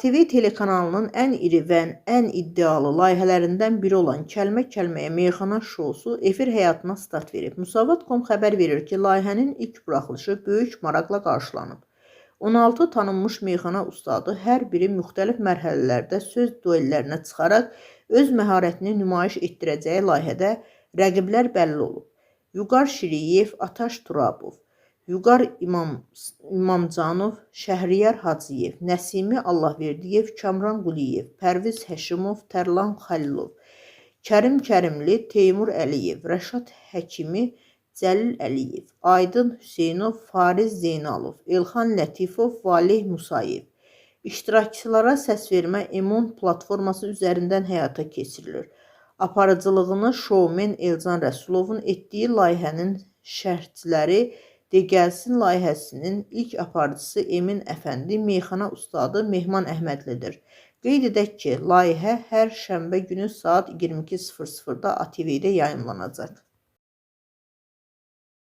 ATV telekanalının ən iri və ən iddialı layihələrindən biri olan Kəlmə-kəlməyə meyxana şousu efir həyatına start verib. Müsavat.com xəbər verir ki, layihənin ilk buraxılışı böyük maraqla qarşılanıb. 16 tanınmış meyxana ustadı hər biri müxtəlif mərhələlərdə söz duellərinə çıxaraq öz məharətini nümayiş etdirəcəyi layihədə rəqiblər bəlli olub. Vüqar Şiriyev, Ataş Turabov, Vüqar İmamcanov, Şəhriyar Hacıyev, Nəsimi Allahverdiyev, Kamran Quliyev, Pərviz Həşimov, Tərlan Xəlilov, Kərim Kərimli, Teymur Əliyev, Rəşad Həkimi, Cəlil Əliyev, Aydın Hüseynov, Fariz Zeynalov, Elxan Lətifov, Valeh Musayev. İştirakçılara səsvermə Emon platforması üzərindən həyata keçirilir. Aparıcılığını şoumen Elcan Rəsulovun etdiyi layihənin şərhçiləri De Gəlsin layihəsinin ilk aparıcısı Emin Əfəndi, meyxana ustadı Mehman Əhmədlidir. Qeyd edək ki, layihə hər şənbə günü saat 22:00-da ATV-də yayımlanacaq.